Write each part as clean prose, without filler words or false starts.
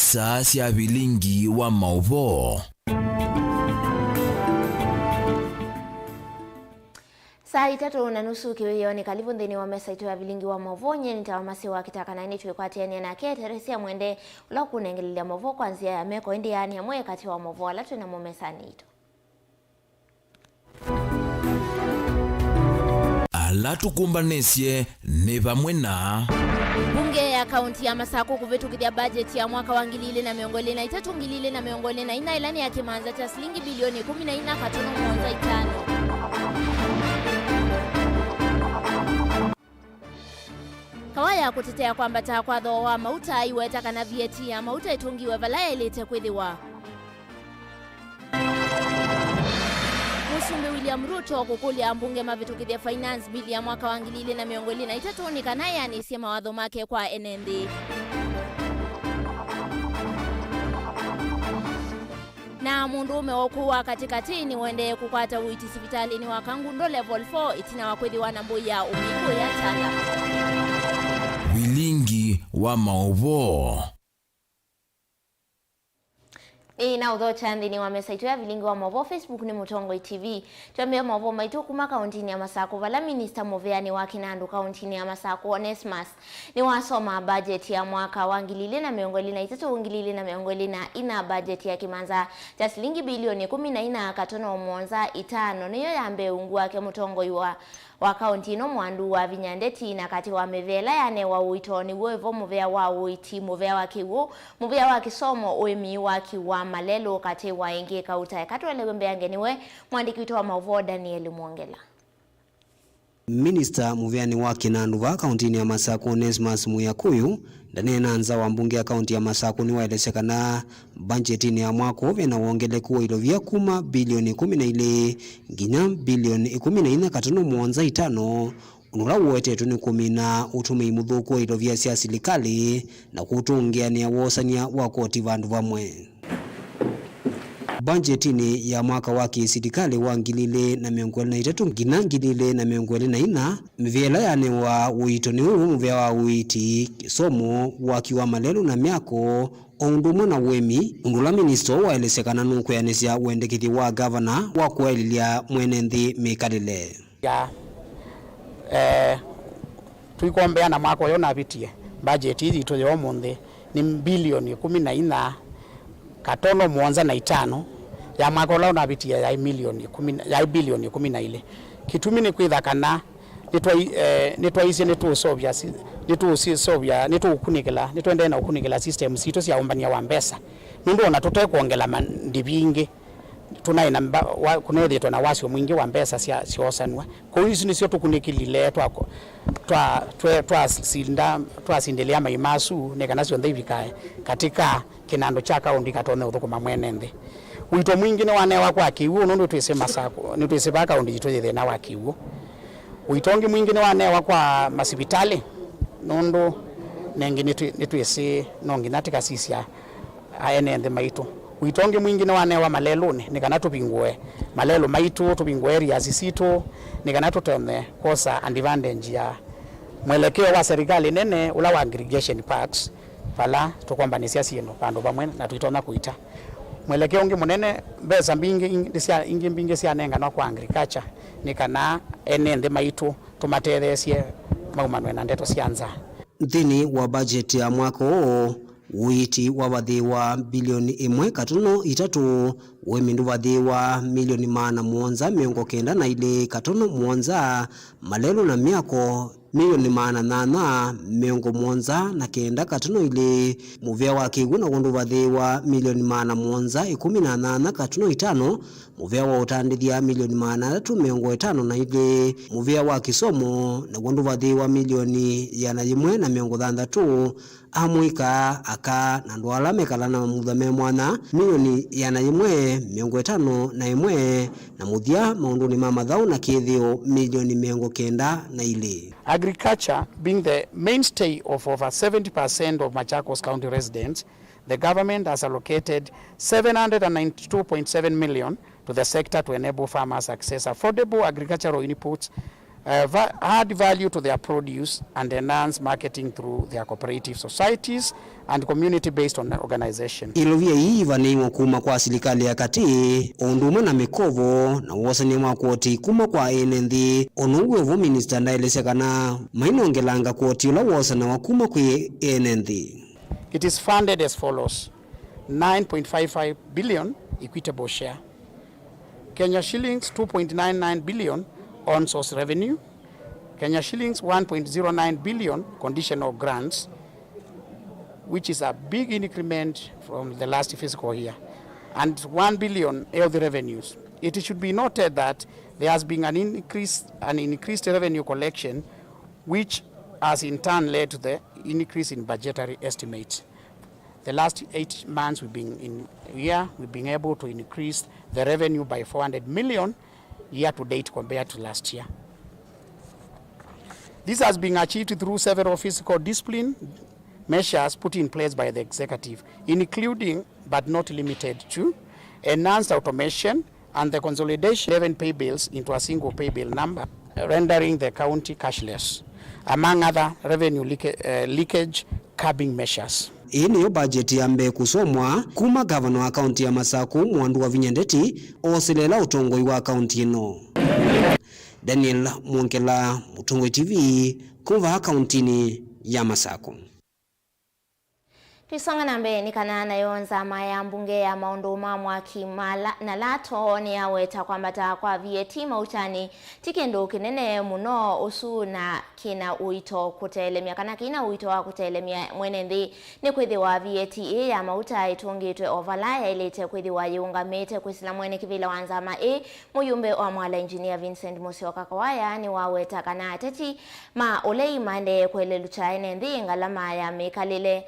saa cia Vilingi wa Mauvoo. Saa 3:30 kiwioni kalibu ndeni wa mesa itu ya Vilingi wa Mauvoo nyeni tawamasi wa KITAKA na ini tuikwatiani na ke Teresia mwende ula kunengelilia Mauvoo kwanzia ya meko indi yani ya mwe kati wa Mauvoo ala tuina momesa nito. Ala tukumbanesye ne bamwe na bunge ya kaunti ya Masako kuvetukithia bajeti ya mwaka wa 2023 2024 ilani ya kimanza cha shilingi bilioni 14.5. Kawaya kutetea kwamba takwadho wa mauta iweta kana VAT ya mauta itungiwe valaya ilete kwithiwa. Musumbi William Ruto kukulia mbunge mavitukithia finance bill ya mwaka wa 2023 nikanaye anisia mawadho make kwa NND. Na mundume wokuwa katikati ni wende kukwata uiti sipitali ni wakangundo level 4 itina wakwithiwa na mbuya umiku ya tala. Vilingi wa Mauvoo. Na udho chandi ni wa mesa itu ya Vilingi wa Mauvoo. Facebook ni Mutongo TV. Tuambia Mauvoo maitu kuma kauntini ya Masako vala Minister Moveani wa Kinandu kauntini ya Masako Onesmus ni wasoma budget ya mwaka wa 2023 ina budget ya kimanza cha shilingi bilioni 14.5 niyo yambe ungu wake Mutongo wa kaunti no mwandu wa Vinyandeti na kati wa mevela yane wa uitoni wevo muvea wa uiti muvea wa kiwu muvea wa kisomo uemi wa kiwa malelo kati wa ingi kauta kati wa legombe yangeniwe mwandiki wito wa Mauvoo Daniel Mwongela. Minister Moveani wa Kinandu wa kauntini ya Masako Onesmus Muyakuyu ndani nanza wa mbunge ya kaunti ya Masako ni waelesekana budgetini ya mwako vena wongeleku ilovia kuma bilioni 12 nginya bilioni 14.5 unula wote tuni 10 utumi muthuku ilovia cia silikali na kutungia ni wosania wa koti vandu vamwe. Budgetini ya mwaka wa kisidikali wa 2023 ngina 2024 mvela yane wa uitoni huu mvea wa uiti kisomo wakiwa malelu na miako ondumo na wemi undula minister wa elesekana nuko yanesia wendekithi wa governor wa kuelilia mwenenthi mikalile ya tuikombea na mwaka yo na bitie budget hizi to yo monde ni bilioni 14.5 ya mwaka lao na bitia ya milioni 10 ya bilioni 12 kitumi ni kwithakana nitwaise nitukunikila nitwende na ukunikila system sito cia umbania wa mbesa nundu ona tutoe kuongela mandibingi tunaina kunethitwa na wasio mwingi wa mbesa cia ciosanwa ko hizi nicio tukunikilile twasindelia maimasu nekana cio nthivikae katika Kinandu cha kaunti katone uthukuma mwenende wito mwingi ni wanewa kwa kiwu nundu twise Masako ni twise ba kaunti jitwe thina wa kiwu witongi mwingi ni wanewa kwa masipitali nundu nengi ni twise nongi natika sisia aenende maitu witongi mwingi ni wanewa maleluni nikana tupingwe malelo maitu tupingwe area zisito nikana tutone kosa advantage ya mwelekeo wa serikali nene ula wa aggregation parks pala tukwambanisia sieno pandu pamwe na tuitona kuita mwelekeo ungi munene mbesa mbingi cia nenga no kwa agriculture nikana enende maitu tumatethesie maumanwe na ndeto cianza nthini wa budget ya mwaka oo uiti wa vathi wa bilioni 1.3 wemindu vathi wa milioni 790 na ile katono mwonza malelo na miako milioni 870 na kenda katono ile muvea wa kigu na gundu vathi wa milioni 718 katono 5 muvea wa utandithia milioni 350 na ile muvea wa kisomo na gundu vathi wa milioni 160 amwika aka na ndwala mekala na muthame mwana milioni 151 na muthia maunduni ma mathau na kithio milioni 92. Agriculture being the mainstay of over 70% of Machakos County residents, the government has allocated 792.7 million to the sector to enable farmers access affordable agricultural inputs add value to their produce and enhance marketing through their cooperative societies and community-based organization. Ilovia hii vaneiwa kuma kwa serikali ya kati onduma na mikovo na wasani mwa kuoti kuma kwa enendi onuwevo minister ndaelesekana mainongelanga kuoti ula wasana wa kuma kwe enendi. It is funded as follows: 9.55 billion equitable share, Kenya shillings 2.99 billion on source revenue, Kenya shillings 1.09 billion conditional grants, which is a big increment from the last fiscal year, and 1 billion healthy revenues. It should be noted that there has been an increased revenue collection, which has in turn led to the increase in budgetary estimates. The last 8 months we've been able to increase the revenue by 400 million year to date compared to last year. This has been achieved through several fiscal discipline measures put in place by the executive, including but not limited to enhanced automation and the consolidation of 11 pay bills into a single pay bill number, rendering the county cashless, among other revenue leakage curbing measures. Iniyo budget ya mbe kusomwa kuma governor wa county ya Masaku Mwandu wa Vinyandeti oselela utongoi wa county ino. Daniel Mwonkela, Utongoi TV, kuva county ya Masaku. Tuisonga na mbe ni kana na yonza maya mbunge ya maunduma mwaki na lato ni aweta kwa mbata kwa VAT mautani tikendo kinene muno usu na kina uito kutelemia kana kina uito wa kutelemia mwenendi ni kwethi wa VAT ya mauta itungitwe overlay ilete kwethi wa yungamete kwisila mwene kivila wanzama muyumbe wa mwala engineer Vincent Musyoka Kawaya ni waweta kana ateti ma ulei mande kwele lucha enendi ngalama ya mekalile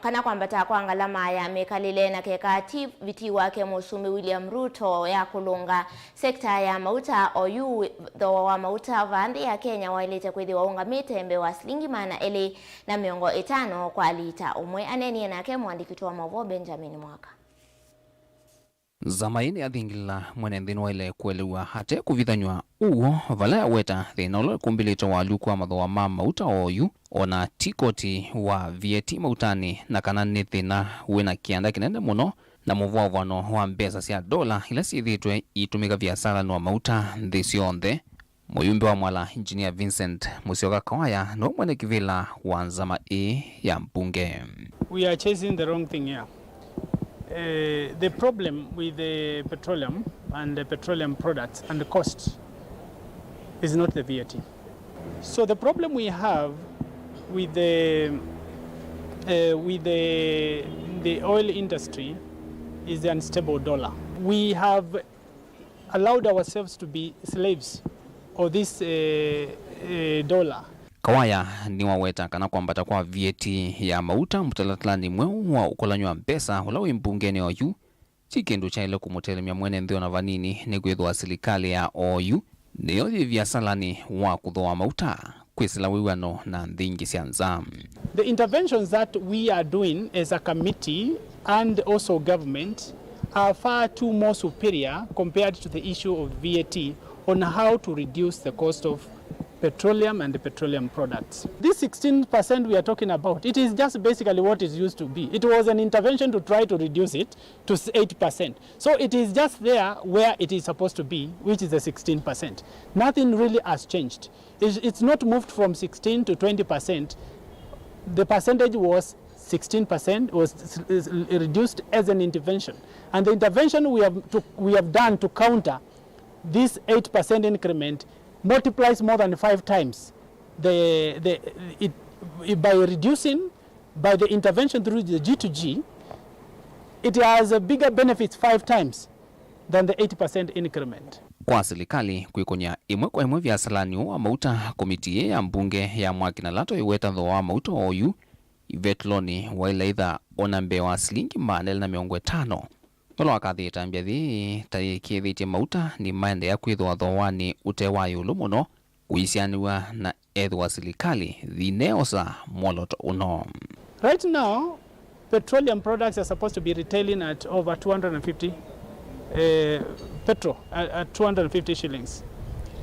kana kwambata kwa ngalama ya mekalile na kekati viti wake Musumi William Ruto ya kulunga sekta ya mauta oyu do wa mauta vandi ya Kenya wailete kwethi waungamite mbe wa shilingi mana ele na miongo 5 kwa lita umwe aneni nake mwandiki wa Mauvoo Benjamin Mwaka. Zamaini athingila mwenendhini waile kuelewa hate kuvithanywa uo vala weta thina ula kumbilito wa lukwa mathoa ma mauta oyu ona tikoti wa VAT mautani na kana ni thina wina kianda kinene muno na muvovano wa mbesa cia dola ila sithitwe itumika biashara no mauta nthi cionthe. Muyumbe wa mwala engineer Vincent Musyoka Kawaya no mwene kivila wa nzama ya mbunge. We are chasing the wrong thing here. The problem with the petroleum and the petroleum products and the cost is not the VAT. So the problem we have with the oil industry is the unstable dollar. We have allowed ourselves to be slaves of this dollar. Kawaya ni waweta kana kwambata kwa VAT ya mauta mutalatlani mweu wa ukolanywa mpesa ula wimbungeni oyu chikindu cha ile kumutelemia mwene nthio na vanini ni kwithwa serikali ya oyu niyo viasalani wa kuthoa mauta kwisila wiwano na nthingi cia nza. The interventions that we are doing as a committee and also government are far too more superior compared to the issue of VAT on how to reduce the cost of petroleum and the petroleum products. This 16% we are talking about, it is just basically what it used to be. It was an intervention to try to reduce it to 8%. So it is just there where it is supposed to be, which is the 16%. Nothing really has changed. It's not moved from 16 to 20%. The percentage was 16%, was reduced as an intervention. And the intervention we have done to counter this 8% increment multiplies more than 5 times by reducing, by the intervention through the G2G, it has a bigger benefits 5 times than the 8% increment. Kwa serikali kuikonya imwe kwa imwe viasalani wa mauta komiti ya mbunge ya mwaki na lato iweta thoa mauta oyu ivetloni waila itha onambe wa shilingi manel na miongo 5 Tolo akathita mbiathi taikithite mauta ni maende ya kwithwa thowani utewayo lumuno kuisianiwa na ethwa serikali thineosa moloto uno. Right now, petroleum products are supposed to be retailing at over 250 petrol at 250 shillings.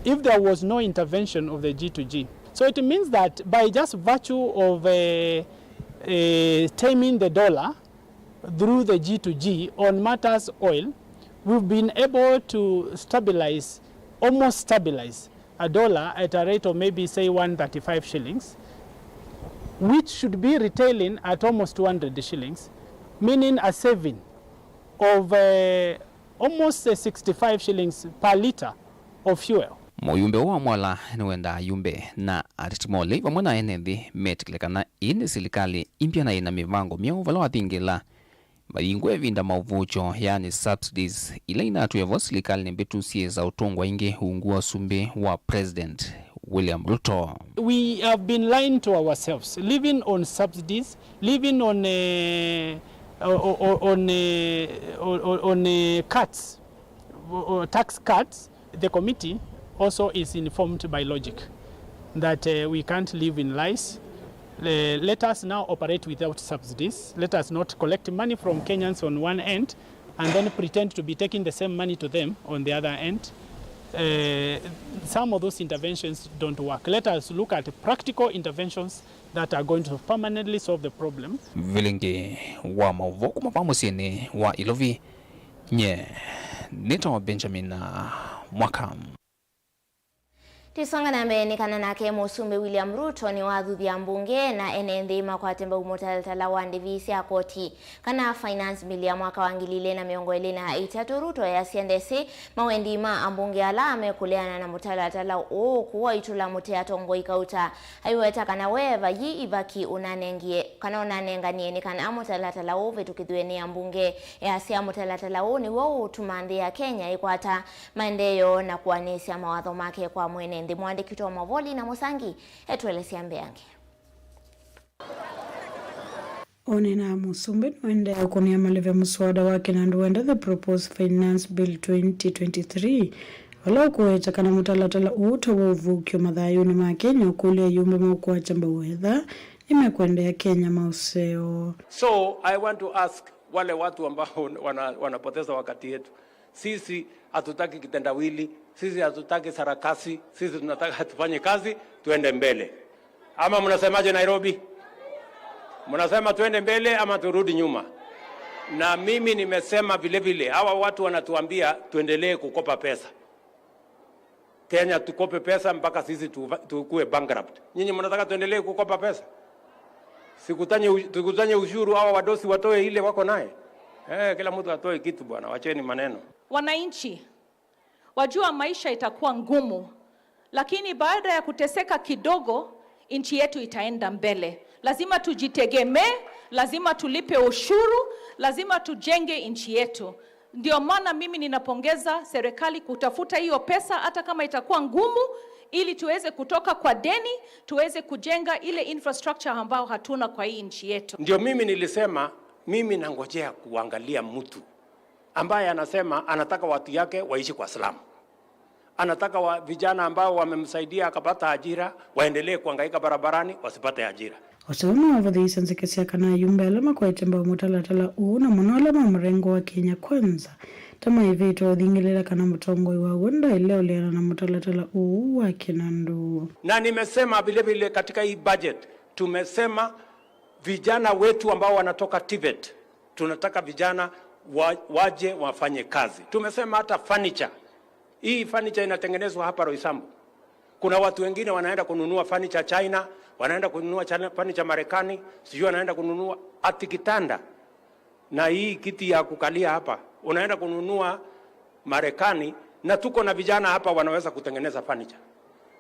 if there was no intervention of the G2G. So it means that by just virtue of taming the dollar through the G2G on matters oil, we've been able to almost stabilize a dollar at a rate of maybe say 135 shillings, which should be retailing at almost 200 shillings, meaning a saving of almost 65 shillings per liter of fuel. Muyumbe wa mwala ni wenda yumbe na aritimole vamwe na enethi metikilekana ini serikali impya na ina mivango myao vala wathingila maringo evinda mauvucho yani subsidies ila inatuevo serikali ni mbetusie za utongwa ingi uungua sumbi wa President William Ruto. We have been lying to ourselves, living on subsidies, living on cuts, tax cuts. The committee also is informed by logic that we can't live in lies. Let us now operate without subsidies. Let us not collect money from Kenyans on one end and then pretend to be taking the same money to them on the other end. Some of those interventions don't work. Let us look at practical interventions that are going to permanently solve the problem. Vilingi wa Mauvoo kumapamusini wa Ilovi nye nito Benjamin Mwakam. Tisonga na mbele kana nake musumbe William Ruto ni wathuthia mbunge na enenthi makwatemba umutalala wa ndivisi ya koti kana finance bill ya mwaka wa 2023 Ruto ya CNDC mawendima ambunge ala amekuleana na mutalatala kuwa itula mutea tongo ikauta aiweta kana weva yi ibaki unanengie kana unanenganie ni kana mutalatala ove tukithweni ambunge ya sia mutalatala ni wo utumande ya Kenya ikwata maendeleo na kuanisha mawatho make kwa mwene ndi mwandiki wa Mauvoo na Musangi etwelesia mbeange. Onena musumbe nwende akunia maleve muswada wake na nduenda the proposed finance bill 2023 wala kuweta kana mutalatala uto wa uvukio madhayuni ma Kenya ukulia yumbe maukuwa chamba uwedha imekwendea Kenya mauseo. So I want to ask wale watu ambao wanapoteza wakati yetu. Sisi hatutaki kitendawili, sisi hatutaki sarakasi, sisi tunataka tufanye kazi tuende mbele. Ama mnasemaje Nairobi? Mnasema tuende mbele ama turudi nyuma? Na mimi nimesema vile vile hawa watu wanatuambia tuendelee kukopa pesa. Kenya tukope pesa mpaka sisi tukue bankrupt. Nyinyi mnataka tuendelee kukopa pesa? Sikutanye ushuru hawa wadosi watoe ile wako naye. Kila mtu atoe kitu bwana, wacheni maneno. Wananchi wajua maisha itakuwa ngumu, lakini baada ya kuteseka kidogo nchi yetu itaenda mbele. Lazima tujitegemee, lazima tulipe ushuru, lazima tujenge nchi yetu. Ndio maana mimi ninapongeza serikali kutafuta hiyo pesa hata kama itakuwa ngumu, ili tuweze kutoka kwa deni, tuweze kujenga ile infrastructure ambao hatuna kwa hii nchi yetu. Ndio mimi nilisema mimi nangojea kuangalia mtu ambaye anasema anataka watu yake waishi kwa salamu. Anataka vijana ambao wamemsaidia akapata ajira waendelee kuhangaika barabarani wasipate ajira. Wasomo wavadhisa nzikesia kana yumbe alama kwa itemba mutalatala na mwanalama mrengo wa Kenya kwanza. Tama hivito dhingilela kana mtongo wa wenda ileo liana na mutalatala wa Kinandu. Na nimesema vile vile katika hii budget tumesema vijana wetu ambao wanatoka Tibet, tunataka vijana waje wafanye kazi. Tumesema hata furniture. Hii furniture inatengenezwa hapa Roysambu. Kuna watu wengine wanaenda kununua furniture China, wanaenda kununua furniture Marekani, sijui wanaenda kununua ati kitanda. Na hii kiti ya kukalia hapa, unaenda kununua Marekani, na tuko na vijana hapa wanaweza kutengeneza furniture.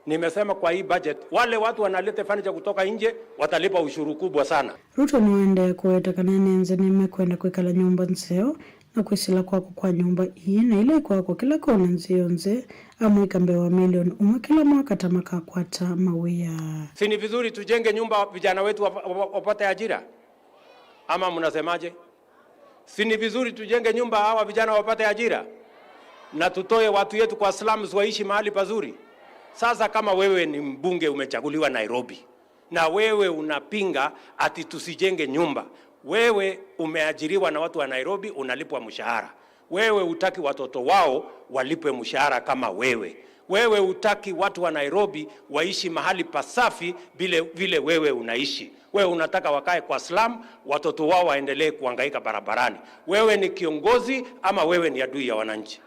Nimesema kwa hii budget wale watu wanaleta furniture kutoka nje watalipa ushuru kubwa sana. Ruto niwende kuweta kanene nze nimekwenda kuikala nyumba nseo na kuisila kwako kwa nyumba hii na ile kwako kila kona nzio nze amwika mbewa milioni umwe kila mwaka tamaka kwata mawia. Si ni vizuri tujenge nyumba vijana wetu wapate ajira? Ama mnasemaje? Si ni vizuri tujenge nyumba hawa vijana wapate ajira? Na tutoe watu yetu kwa slums waishi mahali pazuri? Sasa kama wewe ni mbunge umechaguliwa Nairobi na wewe unapinga ati tusijenge nyumba, wewe umeajiriwa na watu wa Nairobi, unalipwa mshahara. Wewe hutaki watoto wao walipe mshahara kama wewe. Wewe hutaki watu wa Nairobi waishi mahali pasafi vile wewe unaishi. Wewe unataka wakae kwa slum, watoto wao waendelee kuhangaika barabarani. Wewe ni kiongozi ama wewe ni adui ya wananchi?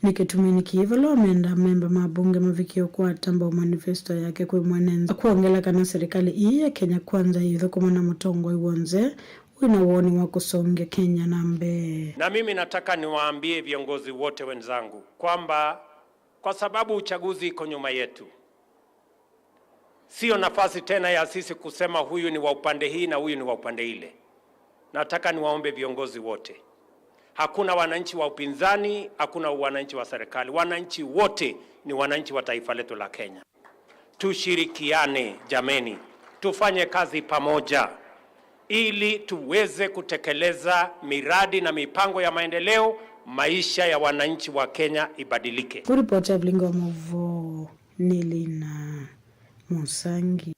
Nikitumaini kivalo ameenda memba mabunge mavikio kwa tamba manifesto yake kwa mwanenza kuongela kana serikali hii ya Kenya kwanza hivyo kwa mwana mtongo iwonze winawoni wa kusonge Kenya nambe. Na mimi nataka niwaambie viongozi wote wenzangu kwamba kwa sababu uchaguzi iko nyuma yetu, sio nafasi tena ya sisi kusema huyu ni wa upande hii na huyu ni wa upande ile. Nataka niwaombe viongozi wote, hakuna wananchi wa upinzani, hakuna wananchi wa serikali. Wananchi wote ni wananchi wa taifa letu la Kenya. Tushirikiane jameni, tufanye kazi pamoja ili tuweze kutekeleza miradi na mipango ya maendeleo, maisha ya wananchi wa Kenya ibadilike. Kuripoti ya Vilingi wa Mauvoo, Nilina Musangi.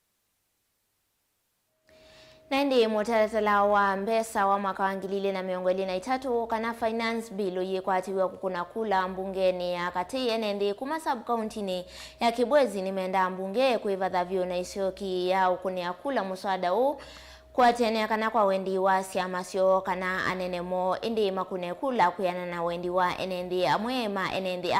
Nandi mutaratala wa mbesa wa mwaka wa 2023 kana finance bill yekwatiwa kukuna kula mbungeni ya kati enende kuma sub county ni ya Kibwezi nimeenda mbunge kuivadha vyo na isioki ya ukunia kula muswada huu kwa tene kana kwa wendi wa siama sio kana anenemo indi makune kula kuyana na wendi wa enendi amwema enendi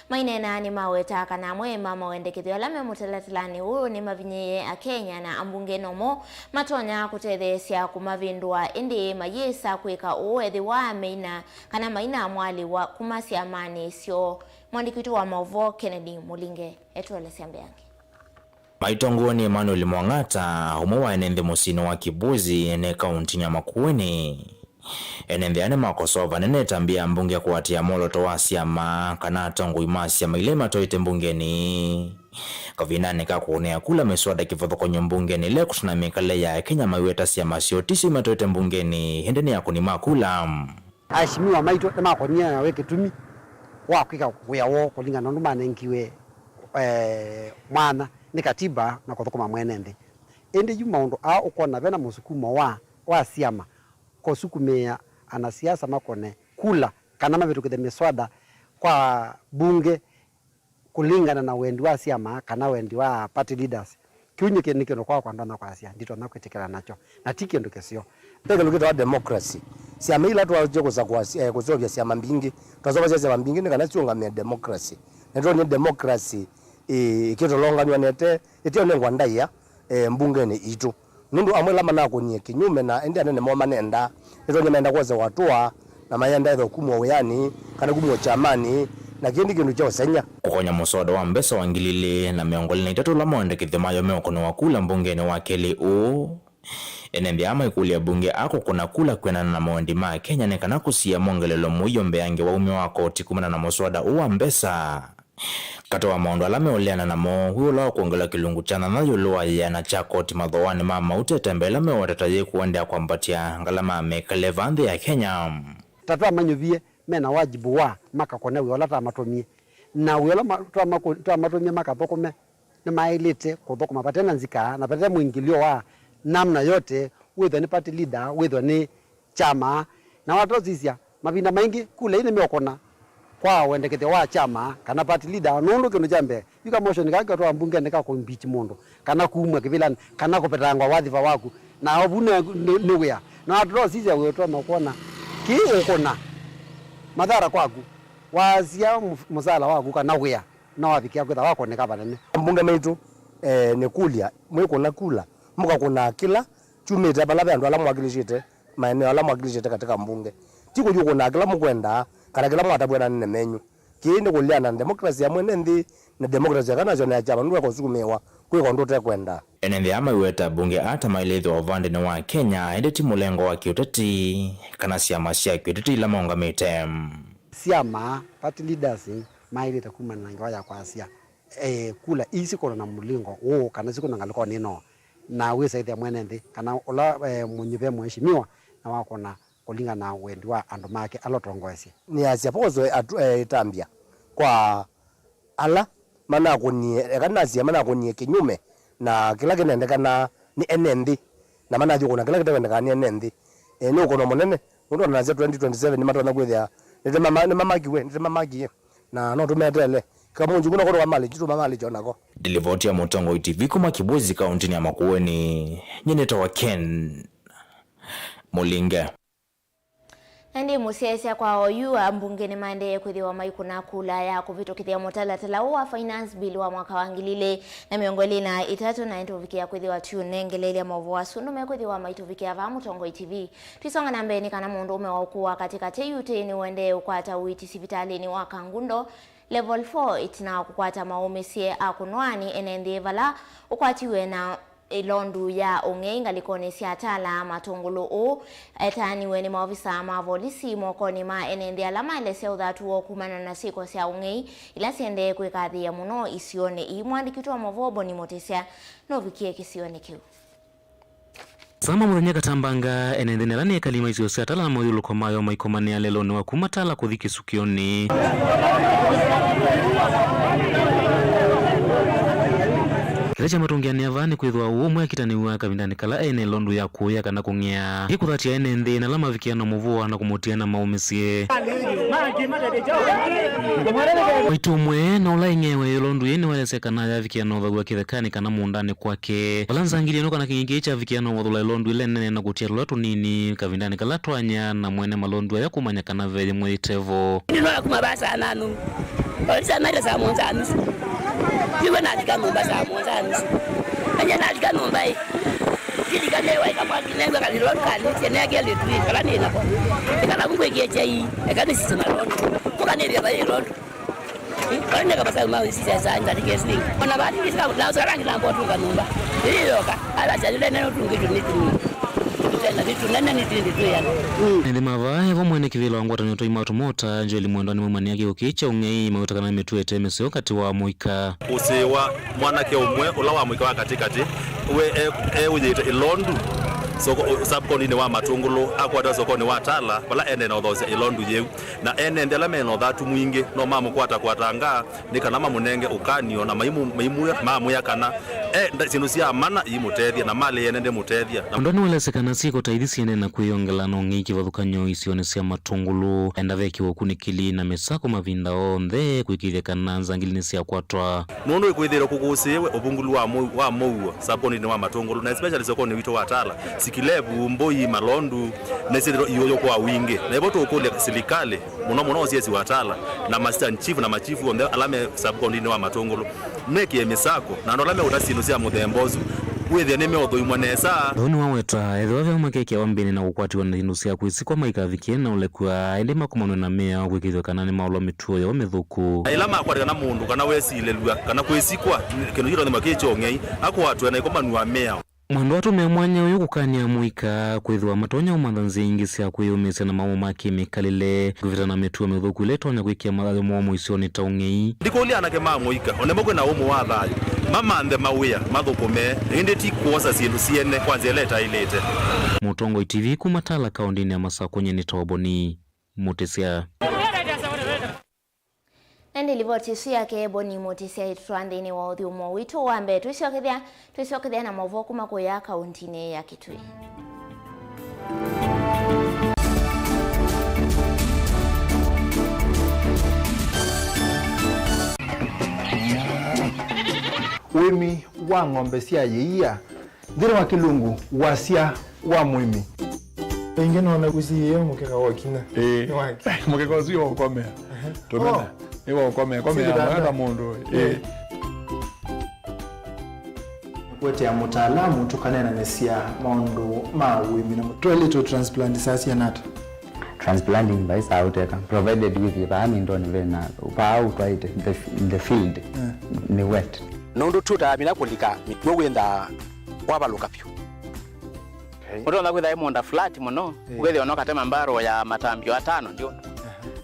mainena ni maweta kana mwema mawende kithyo lame mutalatilani huu ni mavinye a Kenya na ambunge nomo matonya kutethesia kumavindua indi mayesa kweka uwethi wa maina kana maina mwali wa kumasiamani sio mwandikitu wa Mauvoo Kennedy Mulinge etuelezea mbeangi. Maitongoni Emmanuel Mwang'ata umowa enende musino wa Kibwezi ne kaunti ya Makueni. Enende ane makosova nene tambia mbunge kuatia moloto wa siama kana tongu imasi ya mailema toite mbungeni. Kavinane kakuonea kula meswada kifadho kwenye mbungeni le kutunamika le ya Kenya maiweta siama siotisi matoite mbungeni hendene ya kunima kula. Ashimiwa maito na makonia weke tumi wakwika kuyawo kulinga nondumane nkiwe mwana ni katiba na kuthukuma mwenende indi yu maundu a ukona vena musukumo wa siama ko sukumia ana siasa makone kula kana mavitukithe miswada kwa bunge kulingana na wendi wa siama kana wendi wa party leaders kiunye kenike no kwa ndana kwa sia ndito nakwetekera nacho na tiki ndo kesio pega lugito wa democracy siama ila tu waje kuzovya siama mbingi twazoba siama mbingi kana sionga me democracy ndio ni democracy kito longa nwanete etio nengwa ndaiya mbungeni itu nundu amwela manako ni kinyume na ende anene mo manenda eto nyemenda kwaza watua na mayenda etho kumwa uyani kana kumwa chamani na kindi kindu cha senya kukonya musodo wa mbesa wangilile na miongoli na itatu la monde kithemayo meokono wa kula mbungeni wa keli enembe ama ikuli ya bunge ako kuna kula kwenana na mawendi maa Kenya nekana kusia mongelelo muyo mbeange wa ume wako tikumana na muswada uwa mbesa katoa maondo alame oleana na mo huyo lao kuongela kilungu chana na yuluwa ya na chakoti madhoani mama utetembela me watataye kuwendea kwa mpatia ngalama mekale vande ya Kenya tatua manyuvie mena wajibu wa maka kone wiola tamatomie na wiola tamatomie maka thokome ni mailite kuthokuma patena nzika na patena muingilio wa namna yote wetho ni party leader wetho ni chama na watozisia mavinda maingi kule ine meokona kwa wendekete wa chama kana party leader nundu kinu jambe yuka motion kaka to ambunge ndeka ko impeach mundu kana kumwa kivilani kana kopetangwa wadhifa waku na obune niwea na watozisia weto makona ki ukona madhara kwaku wazia musala waku kana wea na wafikia kwetha wako ne kabanene mbunge meitu ne kulia mwiko na kula muka kuna kila chumita balaba ndo alamwagilishite maeneo alamwagilishite katika mbunge tiko yuko na kila mkwenda kana kila mwatabwana nne menyu kindi kuliana demokrasia mwenendi na demokrasia kana zona ya chama ndo kusukumewa kwiko ndo tekwenda enende ama iweta bunge ata mailezo wa vande wa Kenya edeti mulengo wa kiuteti kana siama sia kiuteti la monga metem siama party leaders maile takuma na ngaya kwa asia kula isi kono na mulingo kana siko nangaliko nino na wesa ite mwenende kana ola munyive mheshimiwa na wako na kulinga na wendi wa ando make alotongoesi ni asia pozo itambia kwa ala mana kunie kana asia mana kunie kinyume na kila kinendekana ni enendi na mana jiko na kila kitendekana ni enendi ni ukono monene ndo naanza 2027 ni matona kwethia ni mamaki na no tumetele kama unju kuna kwa mali jitu mali jonako. Dilivoti ya Mutongo TV kuma Kibuzi kaunti ya Makueni nyeneta wa Ken Mulinge. Ndi musiasia kwa oyu mbungeni mande kwithiwa maikuna kula ya kuvitokithia mutalatala wa finance bill wa mwaka wa ngilile na miongoli na itatu na intuvikia kwithiwa tunengelele ya Mauvoo asundu mekwithiwa maituvikia va Mutongo TV twisonga na mbeni kana mundu ume wa ukua katika teyute ni wende ukwata uiti sivitali ni wa Kangundo level 4 itina kukwata maumisie akunwani enende vala ukwatiwe na ilondu ya ungei ngalikone siatala matungulu o etaniwe ni maofisa mavolisi mokoni ma enende alama ile se uthatu wo kumana na siko sia ungei ila siende kwikathi ya muno isione imwandikitwa Mauvoo ni motesia no vikie kisione kiu Sama muthenya katambanga enende nerani kalima isio siatala na moyulu komayo maikomane alelo ni wakumatala kuthiki sukioni Kirecha matungiani avani kwithwa umwe kitaniwa kavindani kala ene londu ya kuya kana kungea ikuthatia ene nthi na lama vikiana Mauvoo na kumutiana maumisie waitumwe na ulaingewe londu yene walesekana ya vikiana uthagua kithekani kana mundani kwake walanzangilie no kana kingi cha vikiana wathula londu ile nene na kutia lwatu nini kavindani kala twanya na mwene malondu ya kumanya kana veli mwitevo nino kumabasa nanu olisa naila sa monza nusu Iwe natika numba sa monza nusu. Anya natika numba hii. Kili kanewa ikamwa kinengwa kalilolo kaniti enege letui kala nina kwa. Ikala mungwe kieche hii. Ekani sisi malondo. Kuka niri ya londo. Kani kabasa umawi sisi ya ndani kesi. Ona badi kisa na usarangi na mbotu kanumba. Hii yoka. Ala chalile neno tungitu nitu. Na vitu nene nitindi tu yana. Ndi mavae vo mwene kivilo wangu watanyoto imautu mota njeli mwendoni mwemani yake ukicha ungei mautakana metuete meseo kati wa muika. Usiwa mwanake umwe ula wa muika wa katikati uwe ujite ilondu soko sabkoni ni wa matungulu akwata sokoni wa tala wala ene na udhose ilondu yeu na ene ndela meno dhatu mwingi no mamu kwatanga nika nama munenge ukanio na maimu ya kana sinusia amana imutethia na mali ene nde mutethia ndoni walesekana siko taithisi ene na kuyongela no ngiki vathukanyo isione sia matungulu enda veki wokunikili na mesako mavinda onthe kwikithia kana nzangilini sia kwatwa nundu ikwithira kugusiwe ubungulu wa Mauvoo sabkoni ni wa matungulu na especially sokoni wito wa tala kilebu mboi malondu na sidro yoyo kwa wingi na iboto ukole silikale muno siesi watala na master chief na machifu onde alame sabkondini wa matungulu meki emisako na ndolame utasinusia muthembozu wethe neme othoimwa nesa doni waweta etho vya makeke wa mbini na ukwati wa ndinusia kwisikwa maikavikie na ulekwa ende makumanwe na mea kwikithwa kana ni maulo mituo ya wamethuku ilama akwati kana mundu kana wesilelua kana kwisikwa kino hiro ni makecho ngei akwatwe na ikomanwa mea Mwandu watu memwanya uyu kukania muika kwithwa matonya umanthanzi ingi sia kwiyumisia na maumo ma kemikalile kuvita na mituo mithuku ile tonya kwikia mathathi momo isioni ta ungei ndikuli anake ma muika onemo kwina umu wa thayo mamanthe mawia mathukume indi ti kuosa sindu siene kwanza ileta ilete Mutongo TV kumatala kaundini ya Masakunye ni Tawaboni mutesia Ndi livoti suyake Boni motisia itwandini wa uthiumo witu wambe twisokithia na Mauvoo kuma kuya kauntini ya Kitui. Wimi wa ng'ombe cia yeia thiri wa kilungu wasia wa mwimi pengine ona kusiye mukeka wakina mukeka usio ukomea tumena iwa ukomea mwana mundu kwete ya mutaalamu tukanena nesia maundu ma wimi na toilet transplant sasa nata transplanting by sauteka provided with the ndoni vena pa out right in the field ni wet nundu tuta mina kulika mitwenda kwabaluka pyo mudo na kwitha imonda flat muno kwithe ono katema mbaro ya matambio 5 ndio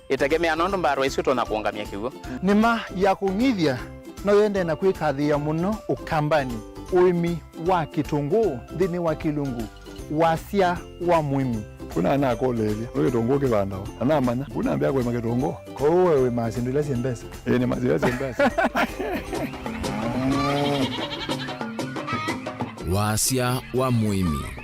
itegemea nondo mbaro icio tona kuongamia kiugo nima ya kungithia no yende na kwikathia muno ukambani uimi wa kitunguu thini wa kilungu wasia wa mwimi kuna na kolelia wewe tongo kibanda ana manya kuna ambia kwa makitongo kwa wewe masindile simbesa ni masindile simbesa wasia wa mwimi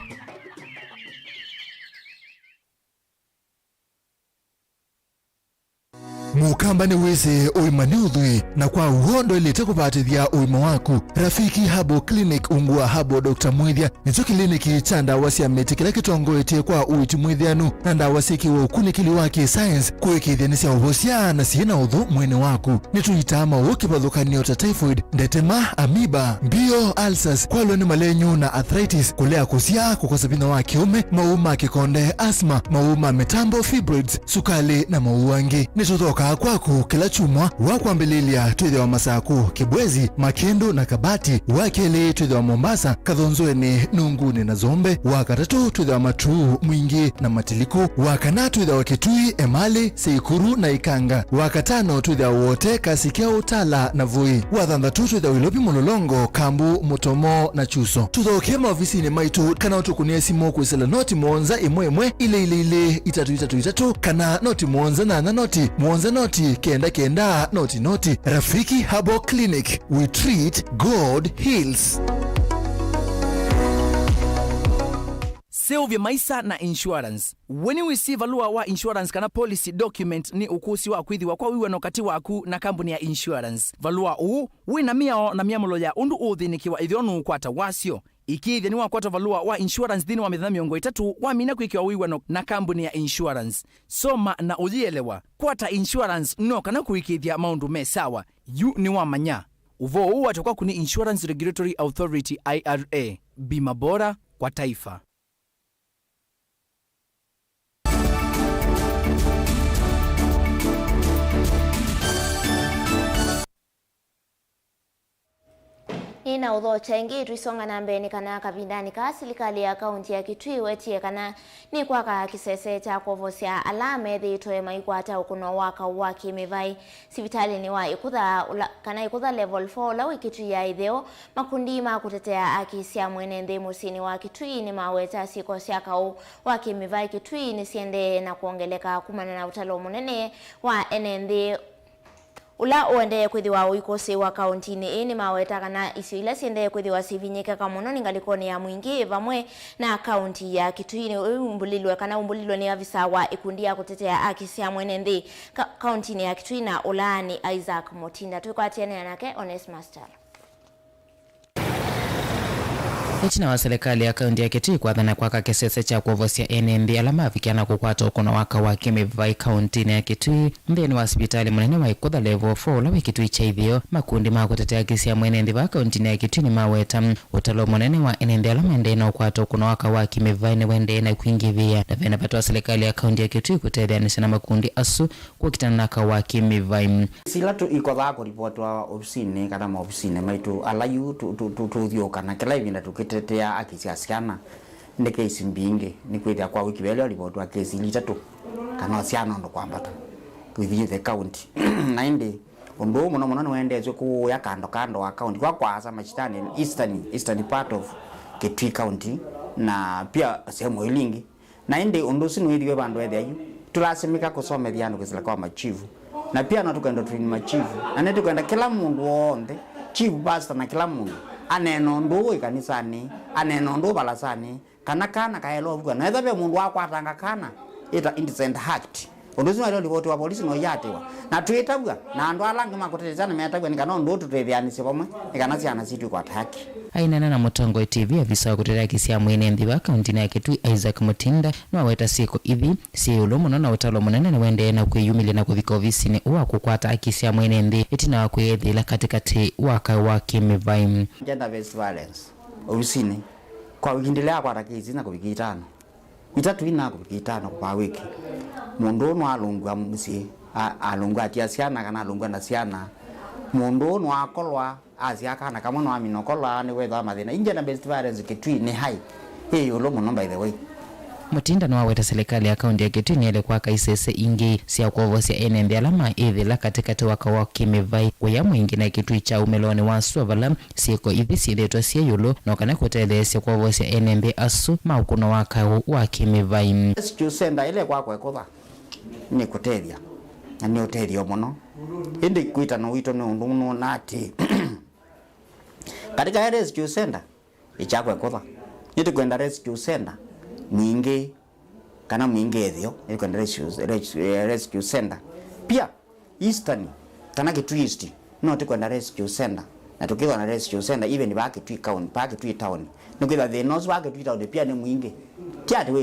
mukamba ni wese uimani udhui na kwa uhondo ilete kupatithia uima waku. Rafiki Habo Clinic ungua Habo Dr. Mwithia nicho kliniki cha ndawa cia miti kila kitongoetie kwa uiti mwithianu na ndawa cikiwa ukunikili wa science kuikithia ni cia uhosia na ciina uthu mwene waku. Nituitama ukipathukanio ta typhoid, ndetema, amiba, mbio, ulcers, kwalwa ni malenyu na arthritis, kulea kusia, kukosa bina wa kiume, mauma kikonde, asma, mauma mitambo, fibroids, sukali na mauangi. Nitutoka kwaku kila chumwa wakwambililia twithe wa Masaku, Kibwezi, Makindu na Kabati, wakeli twithe wa Mombasa, Kathonzweni, Nunguni na Zombe, wakatatu twithe wa Matuu, Mwingi na Matiliku, wakana twithe wa Kitui, Emali, Seikuru na Ikanga, wakatano twithe wa wote Kasikeo, Tala na Voi, wathanthatu twithe wa Ilopi, Mulolongo, Kambu, Mutomo na Chuso. Tuthoke maofisini maitu kana utukunie simu kwisela noti mwonza imwe ile itatu kana noti mwonza na noti kenda noti. Rafiki Habo Clinic, we treat, God heals. Sylvia Maisa na insurance. When you receive valua wa insurance kana policy document ni ukusi wa kwithiwa kwa wiwa nokati waku na kampuni ya insurance. Valua uu wina miao na miamulo ya undu uthinikiwa ithionu kwata wasio. Ikithia ni wakwata valua wa insurance dhini wa mithana miongo itatu wa mina kwikiwa wiwa na kampuni ya insurance. Soma na ujielewa. Kwata insurance no kana kuikithia maundu mesawa. Yu ni wa manya. Uvo uu wachokwa kuni Insurance Regulatory Authority IRA. Bima bora kwa taifa. Ina udho chengi tuisonga na mbeni kana kavindani ka serikali ya kaunti ya Kitui wetie kana ni kwa ka kisese cha kuvosia alame thitoe maikwata ukuno waka waki mivai sivitali ni wa ikutha kana ikutha level 4 la Kitui ya idheo makundi ma kutetea akisia mwenende musini wa Kitui ni maweta siko siaka waki mivai Kitui ni siende na kuongeleka kumana na utalo munene wa enende ula uende kwithiwa uikosi wa kaunti ni maweta kana icio ila siende kwithiwa sivinyika kamuno ningalikoni ya mwingi vamwe na kaunti ya Kitui ni umbulilwe ni afisa wa ikundi ya kutetea haki cia mwene nthi kaunti ya Kitui na ulani Isaac Motinda tukwatiane nake Honest Master. Ichina wa serikali ya kaunti ya Kitui kwathana kwa kakesese cha kuvosia NND alama afikiana kukwata ukono waka wa kimivai kaunti ya Kitui mthini wa hospitali munene wa ikutha level 4 la Kitui cha ithio makundi ma kutetea haki cia mwene nthi wa kaunti ya Kitui ni maweta utalo munene wa NND alama ende na ukwata ukono waka wa kimivai ni wende na kuingithia na vena patwa serikali ya kaunti ya Kitui kutethianisha na makundi asu kukitana na kawa kimivai sila tu ikodha ko ripotwa ofisini kana ma ofisini maitu alayu tu kana kila hivi na tetea akisia siana ni kesi mbingi ni kwithia kwa wiki wele ripotwa kesi litatu kana siana ndo kwambata within the county na indi undu muno wendezwe ku ya kando wa county kwa asa machitani eastern part of Kitui county na pia sehemu Vilingi na indi undu sinu iliwe bandu ethayu tulasimika kusomethia andu kisila kwa machifu na pia natukaenda train machifu na netukaenda kila mundu wonde chief pastor na kila mundu aneno ndu ikanisani aneno ndu balasani kana kaelo vuga na ethabe mundu akwatanga kana ita indecent act undu sino ripoti wa polisi no yatewa na twitagwa na andu alangi makutetezana metagwa nikana ndu tutethianise pamwe nikana ciana citu kwa haki ainana na Mutongo TV afisa wa kutetea haki cia mwene nthi wa kaunti ya Kitui Isaac Motinda no weta siko ithi si ulomo na utalo munene ni wende na kwiyumilia na kuthika ofisini wa kukwata haki cia mwene nthi itina wa kwethila katikati waka wa kimivai gender based violence ofisini kwa windelea kwa takizi na kubikitano itatu ina kubikitano kwa wiki mundu no alungwa musi alungwa atia ciana kana alungwa na ciana mundu no akolwa asia kana kama no aminokola ni wetha mathina gender based violence Kitui ni hai hiyo lo muno by the way Mutinda no weta serikali ya kaunti ya Kitui ni ile kwa kaisese ingi cia kuvosia NND alama ithila katikati waka wa kimivai kuya mwingi na Kitui cha umeloni wa Swavala siko ithi siletwa cia yulo no kana kutethesia kuvosia NND asu maukuno waka wa kimivai senda ile kwa kwekotha ni kutethia na ni utethio muno indi kuita no wito ni undu muno nati katika rescue center ichakwe kotha niti kwenda rescue center mwingi kana mwingi ethio ni kwenda rescue center pia Eastern kana Kitui East no tukwenda rescue center na tukiwa na rescue center even ba Kitui county pa Kitui town nukwitha the north ba Kitui town pia ni mwingi kiati